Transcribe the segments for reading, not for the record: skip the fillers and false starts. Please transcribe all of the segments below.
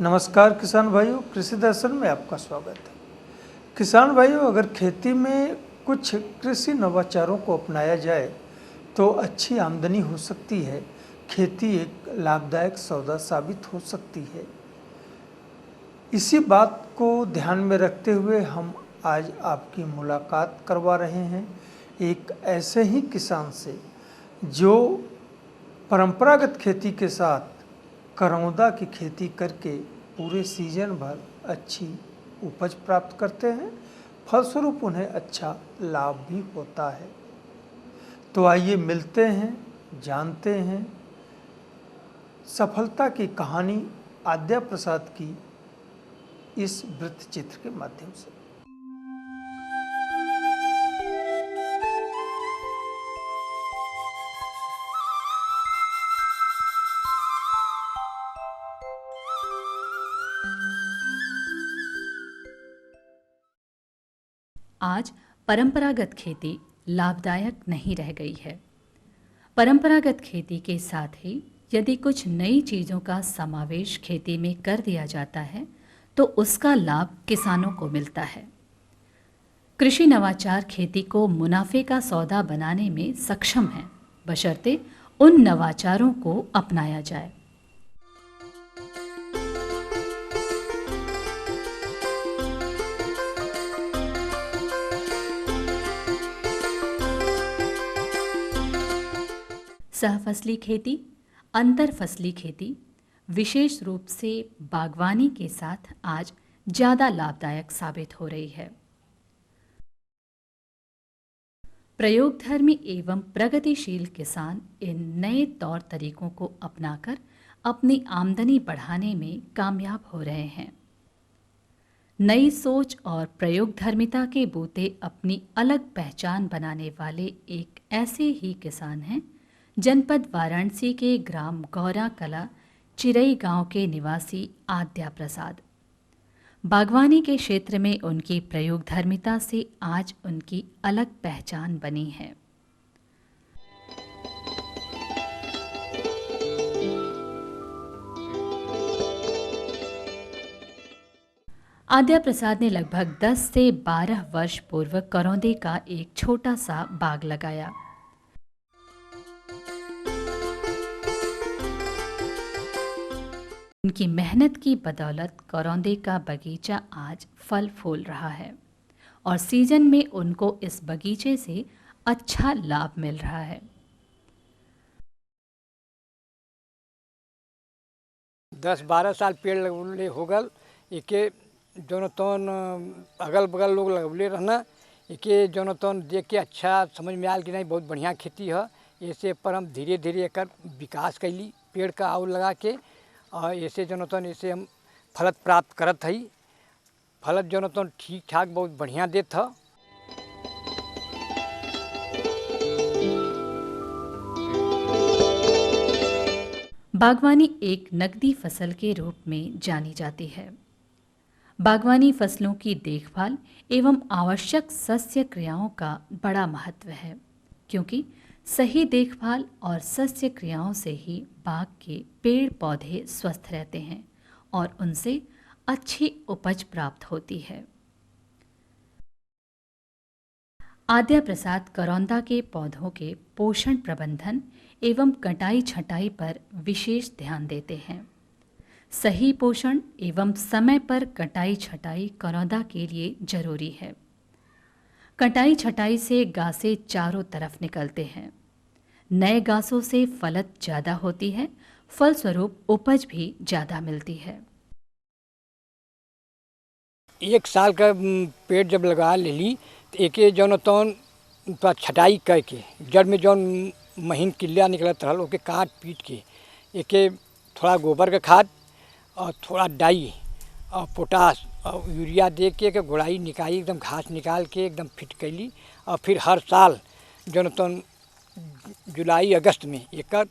नमस्कार किसान भाइयों, कृषि दर्शन में आपका स्वागत है। किसान भाइयों, अगर खेती में कुछ कृषि नवाचारों को अपनाया जाए तो अच्छी आमदनी हो सकती है। खेती एक लाभदायक सौदा साबित हो सकती है। इसी बात को ध्यान में रखते हुए हम आज आपकी मुलाकात करवा रहे हैं एक ऐसे ही किसान से जो परंपरागत खेती के साथ करौंदा की खेती करके पूरे सीजन भर अच्छी उपज प्राप्त करते हैं। फलस्वरूप उन्हें अच्छा लाभ भी होता है। तो आइए मिलते हैं, जानते हैं सफलता की कहानी आद्या प्रसाद की इस वृत्त चित्र के माध्यम से। आज परंपरागत खेती लाभदायक नहीं रह गई है। परंपरागत खेती के साथ ही यदि कुछ नई चीज़ों का समावेश खेती में कर दिया जाता है तो उसका लाभ किसानों को मिलता है। कृषि नवाचार खेती को मुनाफे का सौदा बनाने में सक्षम है, बशर्ते उन नवाचारों को अपनाया जाए। सहफसली खेती, अंतर फसली खेती, विशेष रूप से बागवानी के साथ आज ज़्यादा लाभदायक साबित हो रही है। प्रयोगधर्मी एवं प्रगतिशील किसान इन नए तौर तरीकों को अपनाकर अपनी आमदनी बढ़ाने में कामयाब हो रहे हैं। नई सोच और प्रयोगधर्मिता के बूते अपनी अलग पहचान बनाने वाले एक ऐसे ही किसान हैं जनपद वाराणसी के ग्राम गौरा कला चिरई गांव के निवासी आद्या प्रसाद। बागवानी के क्षेत्र में उनकी प्रयोगधर्मिता से आज उनकी अलग पहचान बनी है। आद्या प्रसाद ने लगभग 10 से 12 वर्ष पूर्व करौंदे का एक छोटा सा बाग लगाया। उनकी मेहनत की बदौलत करौंदे का बगीचा आज फल फूल रहा है और सीजन में उनको इस बगीचे से अच्छा लाभ मिल रहा है। 10-12 साल पेड़ लगवले हो गल। एके जौन तौन अगल बगल लोग लगवले रहना। एके जौन तौन देख के अच्छा समझ में आयल कि नहीं बहुत बढ़िया खेती है। ऐसे पर हम धीरे धीरे एकर विकास कैली पेड़ का और लगा के, और ऐसे जौन तौन ऐसे हम फलत प्राप्त करत हई। फलत जौन तौन ठीक ठाक बहुत बढ़िया देत ह। बागवानी एक नकदी फसल के रूप में जानी जाती है। बागवानी फसलों की देखभाल एवं आवश्यक सस्य क्रियाओं का बड़ा महत्व है, क्योंकि सही देखभाल और सस्य क्रियाओं से ही बाग के पेड़ पौधे स्वस्थ रहते हैं और उनसे अच्छी उपज प्राप्त होती है। आद्या प्रसाद करौंदा के पौधों के पोषण प्रबंधन एवं कटाई छटाई पर विशेष ध्यान देते हैं। सही पोषण एवं समय पर कटाई छटाई करौंदा के लिए जरूरी है। कटाई छटाई से गासें चारों तरफ निकलते हैं। नए गासों से फलत ज़्यादा होती है, फलस्वरूप उपज भी ज़्यादा मिलती है। एक साल का पेड़ जब लगा लेली तो एके जौन तौन छटाई करके जड़ में जौन महीन किल्ला निकलत रहल ओके काट पीट के एके थोड़ा गोबर का खाद और थोड़ा डाई और पोटास और यूरिया दे के गोड़ाई निकाली, एकदम घास निकाल के एकदम फिट कैली। और फिर हर साल जौन तौन जुलाई अगस्त में एकर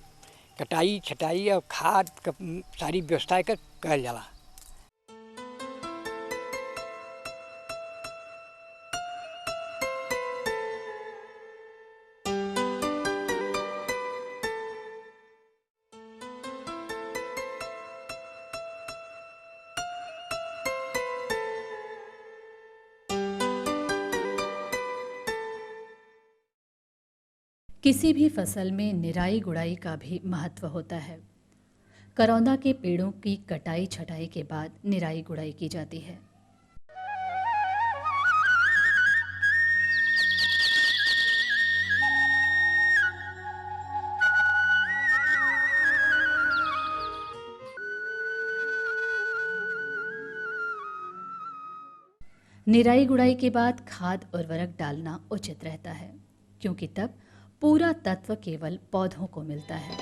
कटाई छटाई और खाद का सारी व्यवस्था एकर कल जाला। किसी भी फसल में निराई गुड़ाई का भी महत्व होता है। करौंदा के पेड़ों की कटाई छटाई के बाद निराई गुड़ाई की जाती है। निराई गुड़ाई के बाद खाद उर्वरक डालना उचित रहता है, क्योंकि तब पूरा तत्व केवल पौधों को मिलता है।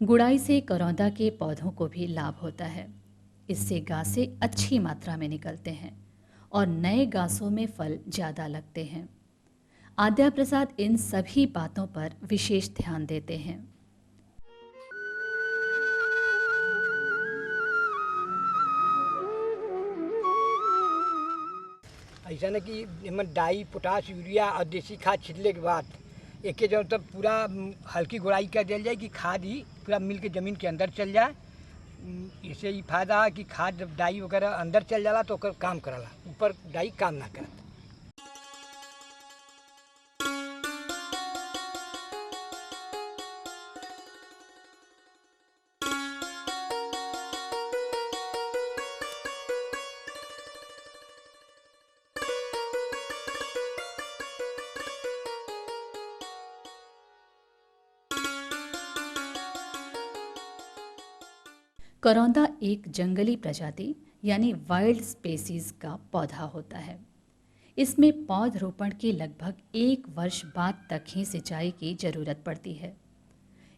गुड़ाई से करौंदा के पौधों को भी लाभ होता है। इससे गासे अच्छी मात्रा में निकलते हैं और नए गासों में फल ज़्यादा लगते हैं। आद्या प्रसाद इन सभी बातों पर विशेष ध्यान देते हैं। ऐसा न कि इमन डाई पोटाश यूरिया और देसी खाद छिड़ले के बाद एके जो तब पूरा हल्की गुड़ाई कर दिया जाए कि खाद ही पूरा मिल के ज़मीन के अंदर चल जाए। इससे ये फायदा है कि खाद जब डाई वगैरह अंदर चल जाला तो ओकर काम करला, ऊपर डाई काम ना करत। करौंदा एक जंगली प्रजाति यानी वाइल्ड स्पेसीज का पौधा होता है। इसमें पौधरोपण के लगभग 1 वर्ष बाद तक ही सिंचाई की जरूरत पड़ती है।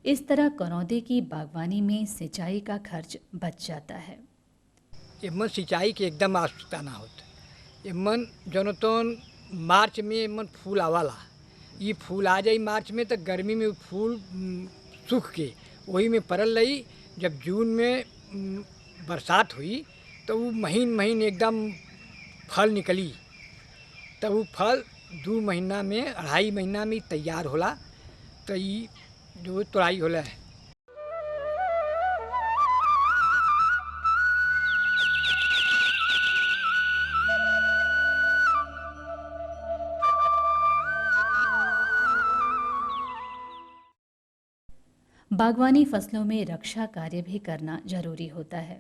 इस तरह करौंदे की बागवानी में सिंचाई का खर्च बच जाता है। इमन सिंचाई के एकदम आवश्यकता ना होता। इमन जौन तो मार्च में इमन फूल आवाला, ये फूल आ जाई मार्च में तो गर्मी में फूल सूख के वही में परल रही। जब जून में बरसात हुई तो वो महीन एकदम फल निकली, तो वो फल 2 महीना में 2.5 महीना में तैयार होला, तो ये जो तोड़ाई होला है। बागवानी फसलों में रक्षा कार्य भी करना जरूरी होता है।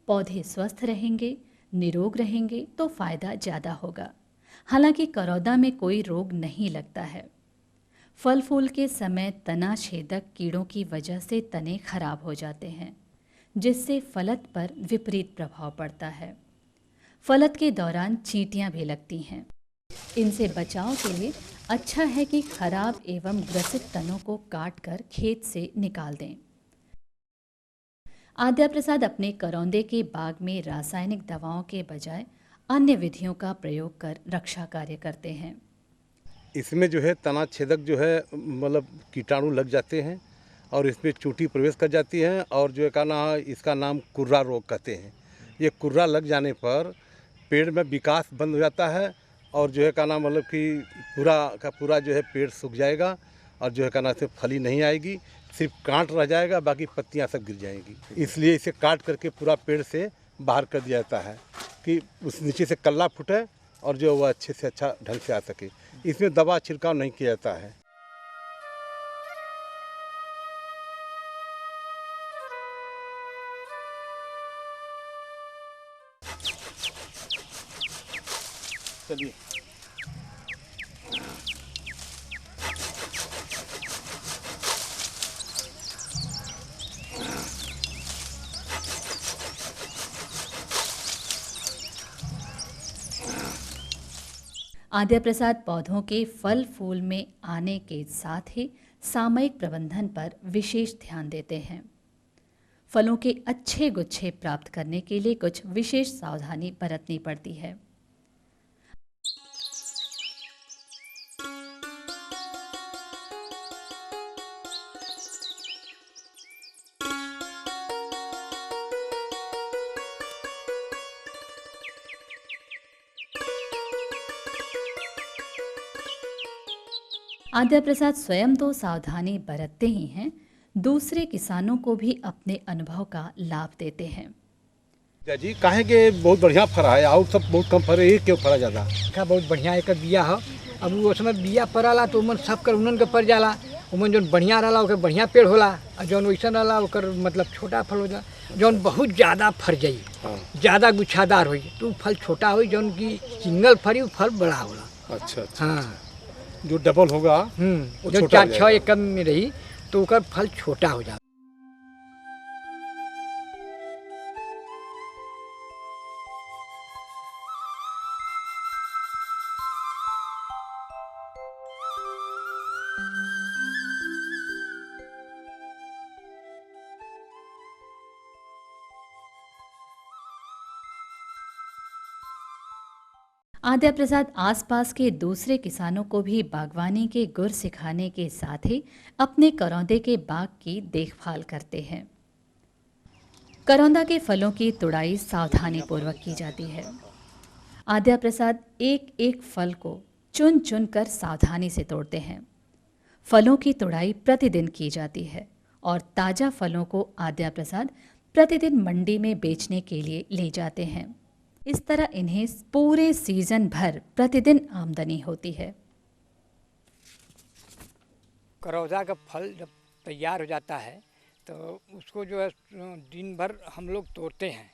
पौधे स्वस्थ रहेंगे, निरोग रहेंगे तो फायदा ज़्यादा होगा। हालांकि करौंदा में कोई रोग नहीं लगता है। फल फूल के समय तना छेदक कीड़ों की वजह से तने खराब हो जाते हैं, जिससे फलत पर विपरीत प्रभाव पड़ता है। फलत के दौरान चींटियां भी लगती हैं। इनसे बचाव के लिए अच्छा है कि खराब एवं ग्रसित तनों को काटकर खेत से निकाल दें। आद्या प्रसाद अपने करौंदे के बाग में रासायनिक दवाओं के बजाय अन्य विधियों का प्रयोग कर रक्षा कार्य करते हैं। इसमें जो है तना छेदक जो है मतलब कीटाणु लग जाते हैं और इसमें चूंटी प्रवेश कर जाती है और जो है का ना इसका नाम कुर्रा रोग कहते हैं। ये कुर्रा लग जाने पर पेड़ में विकास बंद हो जाता है और जो है का नाम मतलब कि पूरा का पूरा जो है पेड़ सूख जाएगा और जो है का नाम से फली नहीं आएगी, सिर्फ कांट रह जाएगा, बाकी पत्तियां सब गिर जाएंगी। इसलिए इसे काट करके पूरा पेड़ से बाहर कर दिया जाता है कि उस नीचे से कल्ला फूटे और जो वह अच्छे से अच्छा ढंग से आ सके। इसमें दवा छिड़काव नहीं किया जाता है। चलिए आद्या प्रसाद पौधों के फल फूल में आने के साथ ही सामयिक प्रबंधन पर विशेष ध्यान देते हैं। फलों के अच्छे गुच्छे प्राप्त करने के लिए कुछ विशेष सावधानी बरतनी पड़ती है। आद्या प्रसाद स्वयं तो सावधानी बरतते ही हैं, दूसरे किसानों को भी अपने अनुभव का लाभ देते हैं। जी काहे के बहुत बढ़िया फरा है और सब बहुत कम फरे, एक क्यों फरा ज़्यादा? का बहुत बढ़िया एक बिया है अब वो समय बिया पड़ाला तो उमन सब कर उनन के पड़ जाला, उमन जौन बढ़िया रहला ओकर बढ़िया पेड़ होला, और जौन वैसन रहला ओकर मतलब छोटा फल हो जाला। जौन बहुत ज़्यादा फर जाई, ज़्यादा गुच्छादार होई तो फल छोटा होई, जौन की सिंगल फरी वो फल बड़ा होला। अच्छा अच्छा। हाँ, जो डबल होगा वो जो छोटा हो 4-6 जाएगा। एकड़ में रही तो ओकर फल छोटा हो जाला। आद्या प्रसाद आसपास के दूसरे किसानों को भी बागवानी के गुर सिखाने के साथ ही अपने करौंदे के बाग की देखभाल करते हैं। करौंदा के फलों की तुड़ाई सावधानी पूर्वक की जाती है। आद्या प्रसाद एक एक फल को चुन चुन कर सावधानी से तोड़ते हैं। फलों की तुड़ाई प्रतिदिन की जाती है और ताज़ा फलों को आद्या प्रसाद प्रतिदिन मंडी में बेचने के लिए ले जाते हैं। इस तरह इन्हें पूरे सीजन भर प्रतिदिन आमदनी होती है। करौदा का फल जब तैयार हो जाता है तो उसको जो है दिन भर हम लोग तोड़ते हैं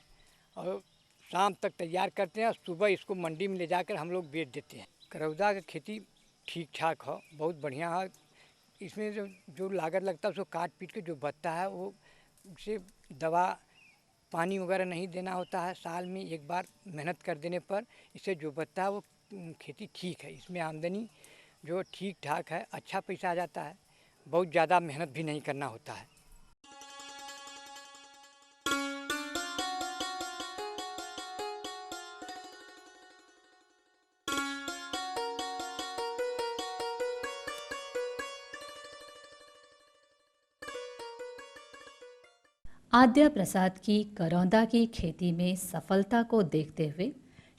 और शाम तक तैयार करते हैं और सुबह इसको मंडी में ले जाकर हम लोग बेच देते हैं। करौदा की खेती ठीक ठाक हो, बहुत बढ़िया है। इसमें जो लागत लगता है उसको काट पीट के जो बचता है वो उसे दवा पानी वगैरह नहीं देना होता है। साल में एक बार मेहनत कर देने पर इससे जो बचता है वो खेती ठीक है। इसमें आमदनी जो ठीक ठाक है, अच्छा पैसा आ जाता है, बहुत ज़्यादा मेहनत भी नहीं करना होता है। आद्या प्रसाद की करौंदा की खेती में सफलता को देखते हुए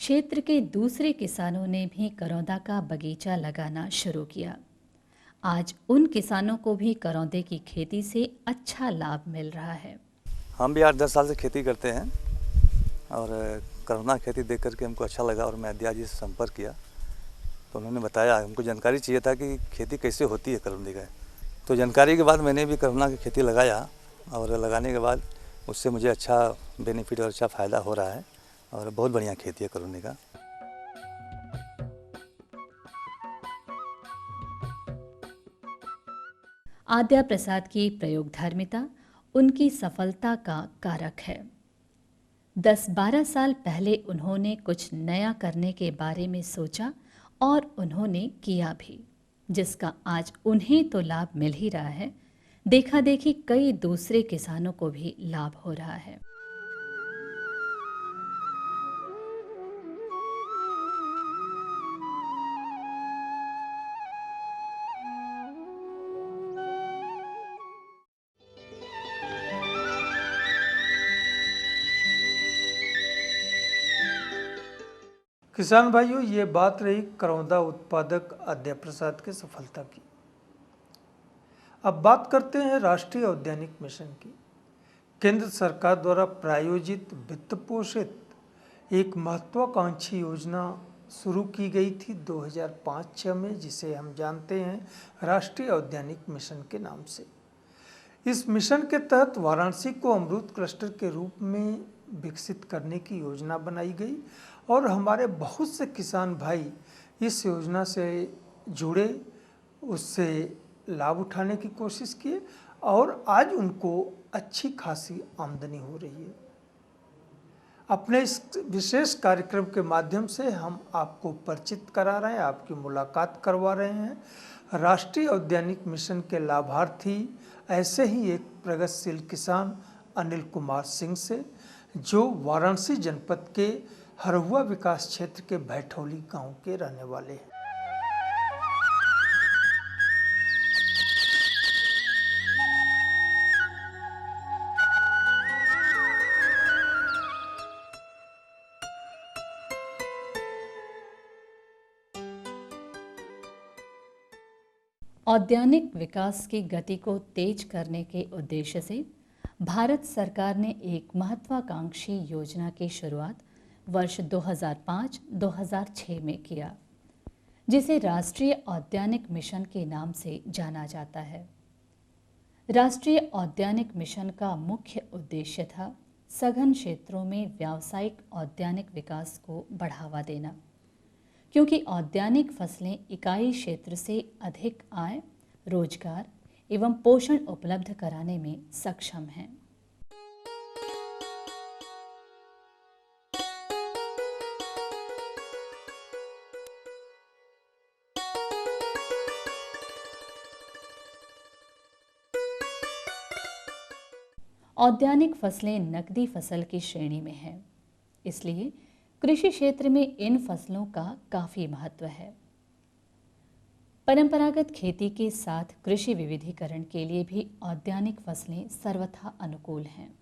क्षेत्र के दूसरे किसानों ने भी करौंदा का बगीचा लगाना शुरू किया। आज उन किसानों को भी करौंदे की खेती से अच्छा लाभ मिल रहा है। हम भी 8-10 साल से खेती करते हैं और करौंदा खेती देख करके हमको अच्छा लगा और मैं अद्या जी से संपर्क किया तो उन्होंने बताया, हमको जानकारी चाहिए था कि खेती कैसे होती है करौंदे का। तो जानकारी के बाद मैंने भी करौंदा की खेती लगाया और लगाने के बाद उससे मुझे अच्छा बेनिफिट और अच्छा फ़ायदा हो रहा है और बहुत बढ़िया खेती है करौंदे का। आद्या प्रसाद की प्रयोगधर्मिता उनकी सफलता का कारक है। 10-12 साल पहले उन्होंने कुछ नया करने के बारे में सोचा और उन्होंने किया भी, जिसका आज उन्हें तो लाभ मिल ही रहा है, देखा देखी कई दूसरे किसानों को भी लाभ हो रहा है। किसान भाइयों, ये बात रही करौंदा उत्पादक आद्या प्रसाद की सफलता की। अब बात करते हैं राष्ट्रीय औद्यानिक मिशन की। केंद्र सरकार द्वारा प्रायोजित वित्त पोषित एक महत्वाकांक्षी योजना शुरू की गई थी 2005-06 में, जिसे हम जानते हैं राष्ट्रीय औद्यानिक मिशन के नाम से। इस मिशन के तहत वाराणसी को अमरूद क्लस्टर के रूप में विकसित करने की योजना बनाई गई और हमारे बहुत से किसान भाई इस योजना से जुड़े, उससे लाभ उठाने की कोशिश किए और आज उनको अच्छी खासी आमदनी हो रही है। अपने इस विशेष कार्यक्रम के माध्यम से हम आपको परिचित करा रहे हैं, आपकी मुलाकात करवा रहे हैं राष्ट्रीय औद्यानिक मिशन के लाभार्थी ऐसे ही एक प्रगतिशील किसान अनिल कुमार सिंह से, जो वाराणसी जनपद के हरहुआ विकास क्षेत्र के भैठौली गांव के रहने वाले हैं। औद्यानिक विकास की गति को तेज करने के उद्देश्य से भारत सरकार ने एक महत्वाकांक्षी योजना की शुरुआत वर्ष 2005-2006 में किया, जिसे राष्ट्रीय औद्यानिक मिशन के नाम से जाना जाता है। राष्ट्रीय औद्यानिक मिशन का मुख्य उद्देश्य था सघन क्षेत्रों में व्यावसायिक औद्यानिक विकास को बढ़ावा देना, क्योंकि औद्यानिक फसलें इकाई क्षेत्र से अधिक आय, रोजगार एवं पोषण उपलब्ध कराने में सक्षम हैं। औद्यानिक फसलें नकदी फसल की श्रेणी में हैं, इसलिए कृषि क्षेत्र में इन फसलों का काफी महत्व है। परंपरागत खेती के साथ कृषि विविधीकरण के लिए भी औद्यानिक फसलें सर्वथा अनुकूल हैं।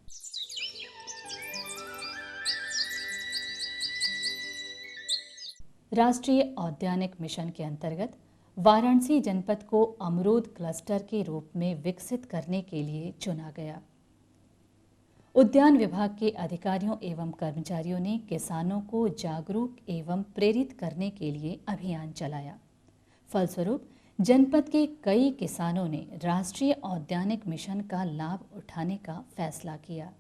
राष्ट्रीय औद्यानिक मिशन के अंतर्गत वाराणसी जनपद को अमरूद क्लस्टर के रूप में विकसित करने के लिए चुना गया। उद्यान विभाग के अधिकारियों एवं कर्मचारियों ने किसानों को जागरूक एवं प्रेरित करने के लिए अभियान चलाया। फलस्वरूप जनपद के कई किसानों ने राष्ट्रीय औद्यानिक मिशन का लाभ उठाने का फैसला किया।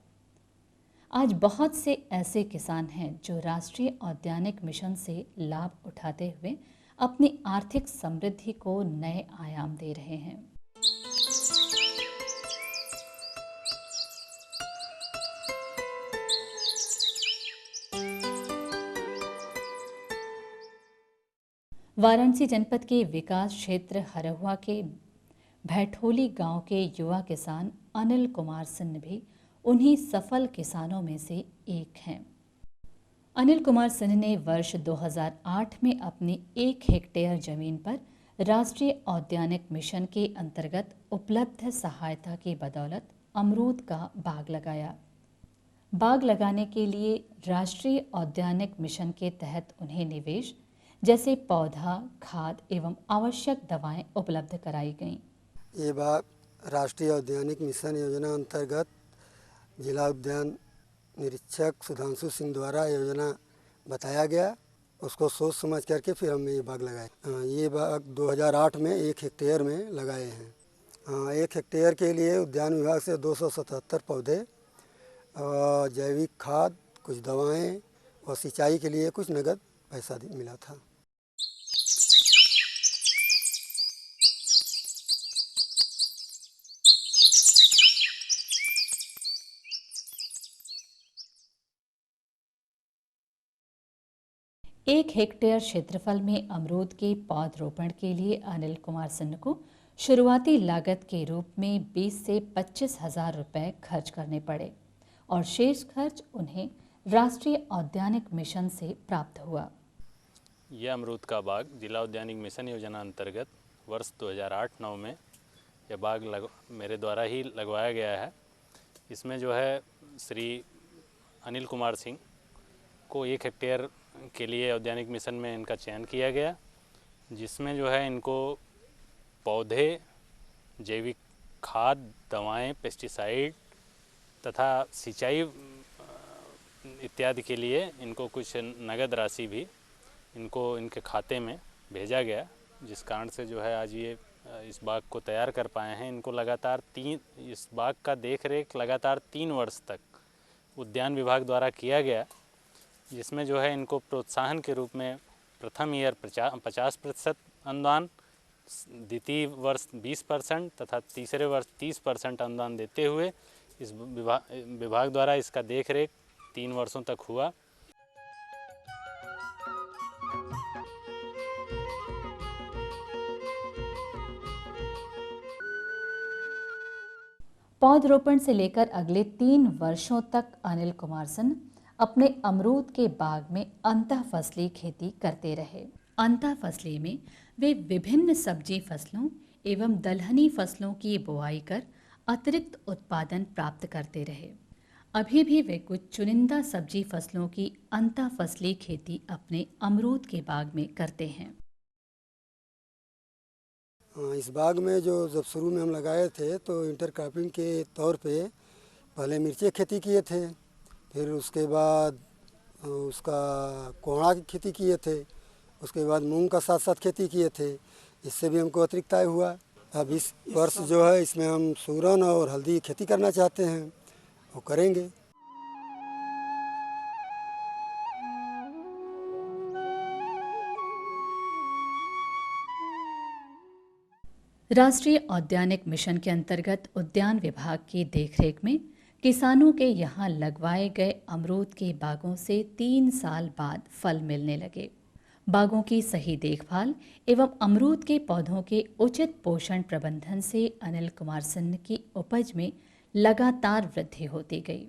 आज बहुत से ऐसे किसान हैं जो राष्ट्रीय औद्यानिक मिशन से लाभ उठाते हुए अपनी आर्थिक समृद्धि को नए आयाम दे रहे हैं। वाराणसी जनपद के विकास क्षेत्र हरहुआ के भैठोली गांव के युवा किसान अनिल कुमार सिंह भी उन्हीं सफल किसानों में से एक हैं। अनिल कुमार सिंह ने वर्ष 2008 में अपनी 1 हेक्टेयर जमीन पर राष्ट्रीय औद्यानिक मिशन के अंतर्गत उपलब्ध सहायता की बदौलत अमरूद का बाग लगाया। बाग लगाने के लिए राष्ट्रीय औद्यानिक मिशन के तहत उन्हें निवेश जैसे पौधा, खाद एवं आवश्यक दवाएं उपलब्ध कराई गईं। ये बाग राष्ट्रीय औद्यानिक मिशन योजना अंतर्गत जिला उद्यान निरीक्षक सुधांशु सिंह द्वारा योजना बताया गया, उसको सोच समझ करके फिर हमने ये बाग लगाए। ये बाग 2008 में 1 हेक्टेयर में लगाए हैं। 1 हेक्टेयर के लिए उद्यान विभाग से 277 पौधे, जैविक खाद, कुछ दवाएं और सिंचाई के लिए कुछ नगद पैसा मिला था। एक हेक्टेयर क्षेत्रफल में अमरूद के पौधरोपण के लिए अनिल कुमार सिंह को शुरुआती लागत के रूप में 20 से 25 हजार रुपये खर्च करने पड़े और शेष खर्च उन्हें राष्ट्रीय औद्यानिक मिशन से प्राप्त हुआ। यह अमरूद का बाग जिला औद्यानिक मिशन योजना अंतर्गत वर्ष 2008-9 में यह बाग मेरे द्वारा ही लगवाया गया है। इसमें जो है श्री अनिल कुमार सिंह को 1 हेक्टेयर के लिए औद्यानिक मिशन में इनका चयन किया गया, जिसमें जो है इनको पौधे, जैविक खाद, दवाएं, पेस्टिसाइड तथा सिंचाई इत्यादि के लिए इनको कुछ नगद राशि भी इनको इनके खाते में भेजा गया, जिस कारण से जो है आज ये इस बाग को तैयार कर पाए हैं। इनको लगातार इस बाग का देखरेख लगातार 3 वर्ष तक उद्यान विभाग द्वारा किया गया, जिसमें जो है इनको प्रोत्साहन के रूप में प्रथम ईयर 50% अनुदान, द्वितीय वर्ष 20% तथा तीसरे वर्ष 30% अनुदान देते हुए इस विभाग द्वारा इसका देखरेख 3 वर्षों तक हुआ। पौधरोपण से लेकर अगले 3 वर्षों तक अनिल कुमार सिंह अपने अमरूद के बाग में अंतः फसली खेती करते रहे। अंतः फसली में वे विभिन्न सब्जी फसलों एवं दलहनी फसलों की बुआई कर अतिरिक्त उत्पादन प्राप्त करते रहे। अभी भी वे कुछ चुनिंदा सब्जी फसलों की अंतः फसली खेती अपने अमरूद के बाग में करते हैं। इस बाग में जब शुरू में हम लगाए थे तो इंटरक्रॉपिंग के तौर पे पहले मिर्ची खेती किए थे, फिर उसके बाद उसका कोहड़ा की खेती किए थे उसके बाद मूंग का साथ साथ खेती किए थे, इससे भी हमको अतिरिक्त आय हुआ। अब इस वर्ष जो है इसमें हम सूरन और हल्दी की खेती करना चाहते हैं, वो करेंगे। राष्ट्रीय औद्यानिक मिशन के अंतर्गत उद्यान विभाग की देखरेख में किसानों के यहाँ लगवाए गए अमरूद के बागों से 3 साल बाद फल मिलने लगे। बागों की सही देखभाल एवं अमरूद के पौधों के उचित पोषण प्रबंधन से अनिल कुमार सिन्हा की उपज में लगातार वृद्धि होती गई।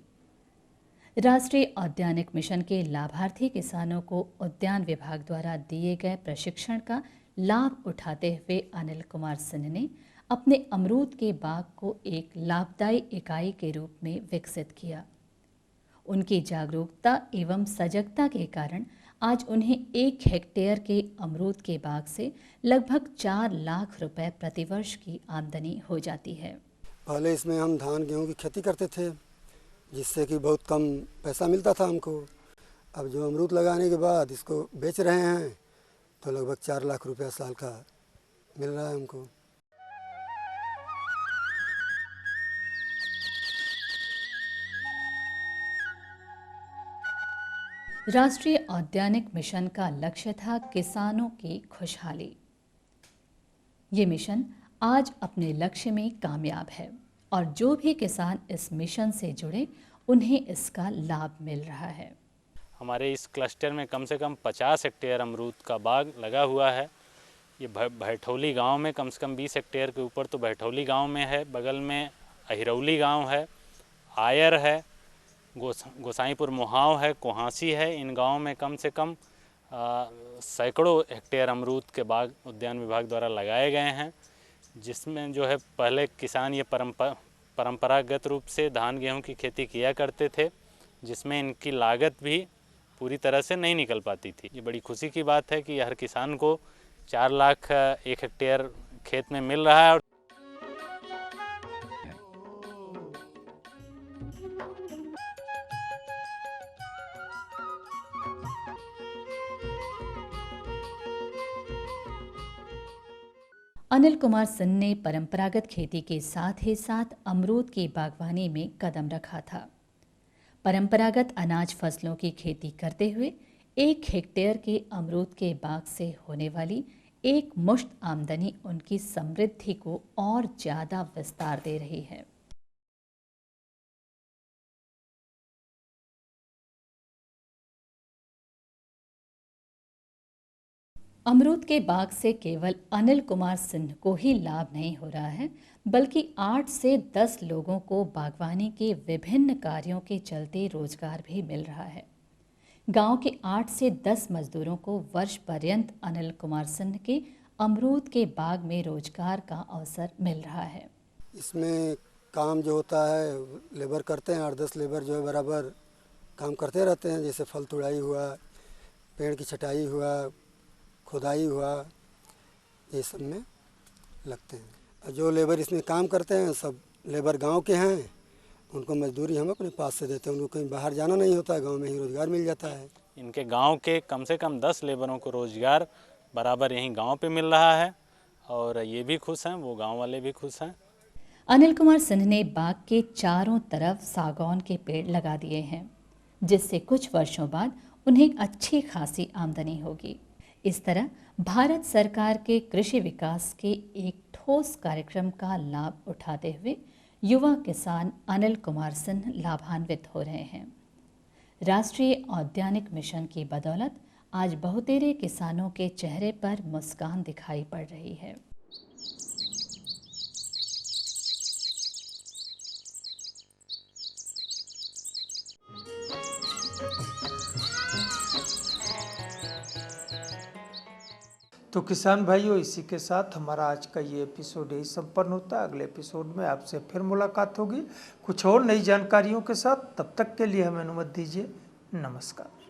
राष्ट्रीय औद्यानिक मिशन के लाभार्थी किसानों को उद्यान विभाग द्वारा दिए गए प्रशिक्षण का लाभ उठाते हुए अनिल कुमार सिन्हा ने अपने अमरूद के बाग को एक लाभदायी इकाई के रूप में विकसित किया। उनकी जागरूकता एवं सजगता के कारण आज उन्हें 1 हेक्टेयर के अमरूद के बाग से लगभग 4 लाख रुपए प्रतिवर्ष की आमदनी हो जाती है। पहले इसमें हम धान गेहूं की खेती करते थे, जिससे कि बहुत कम पैसा मिलता था हमको। अब जो अमरूद लगाने के बाद इसको बेच रहे हैं तो लगभग 4 लाख रुपया साल का मिल रहा है हमको। राष्ट्रीय औद्यानिक मिशन का लक्ष्य था किसानों की खुशहाली। ये मिशन आज अपने लक्ष्य में कामयाब है और जो भी किसान इस मिशन से जुड़े उन्हें इसका लाभ मिल रहा है। हमारे इस क्लस्टर में कम से कम 50 हेक्टेयर अमरूद का बाग लगा हुआ है। ये भैठौली गांव में कम से कम 20 हेक्टेयर के ऊपर तो भैठौली गांव में है, बगल में अहिरौली गांव है, आयर है, गोसाईपुर मोहाव है, कोहासी है। इन गांवों में कम से कम सैकड़ों हेक्टेयर अमरूद के बाग उद्यान विभाग द्वारा लगाए गए हैं, जिसमें जो है पहले किसान ये परंपरागत रूप से धान गेहूं की खेती किया करते थे, जिसमें इनकी लागत भी पूरी तरह से नहीं निकल पाती थी। ये बड़ी खुशी की बात है कि हर किसान को 4 लाख 1 हेक्टेयर खेत में मिल रहा है। अनिल कुमार सिन्हा ने परंपरागत खेती के साथ ही साथ अमरूद की बागवानी में कदम रखा था। परंपरागत अनाज फसलों की खेती करते हुए 1 हेक्टेयर के अमरूद के बाग से होने वाली एक मुश्त आमदनी उनकी समृद्धि को और ज़्यादा विस्तार दे रही है। अमरूद के बाग से केवल अनिल कुमार सिन्हा को ही लाभ नहीं हो रहा है, बल्कि 8 से 10 लोगों को बागवानी के विभिन्न कार्यों के चलते रोजगार भी मिल रहा है। गांव के 8 से 10 मजदूरों को वर्ष पर्यंत अनिल कुमार सिन्हा के अमरूद के बाग में रोजगार का अवसर मिल रहा है। इसमें काम जो होता है लेबर करते हैं, 8-10 लेबर जो है बराबर काम करते रहते हैं। जैसे फल तुड़ाई हुआ, पेड़ की छटाई हुआ, खुदाई हुआ, ये सब में लगते हैं। जो लेबर इसमें काम करते हैं सब लेबर गांव के हैं, उनको मजदूरी हम अपने पास से देते हैं। उनको कहीं बाहर जाना नहीं होता है, गांव में ही रोजगार मिल जाता है। इनके गांव के कम से कम 10 लेबरों को रोजगार बराबर यहीं गांव पे मिल रहा है और ये भी खुश हैं, वो गांव वाले भी खुश हैं। अनिल कुमार सिन्हा ने बाग के चारों तरफ सागौन के पेड़ लगा दिए हैं, जिससे कुछ वर्षों बाद उन्हें अच्छी खासी आमदनी होगी। इस तरह भारत सरकार के कृषि विकास के एक ठोस कार्यक्रम का लाभ उठाते हुए युवा किसान अनिल कुमार सिन्हा लाभान्वित हो रहे हैं। राष्ट्रीय औद्यानिक मिशन की बदौलत आज बहुतेरे किसानों के चेहरे पर मुस्कान दिखाई पड़ रही है। तो किसान भाइयों, इसी के साथ हमारा आज का ये एपिसोड यही संपन्न होता है। अगले एपिसोड में आपसे फिर मुलाकात होगी कुछ और नई जानकारियों के साथ। तब तक के लिए हमें अनुमति दीजिए। नमस्कार।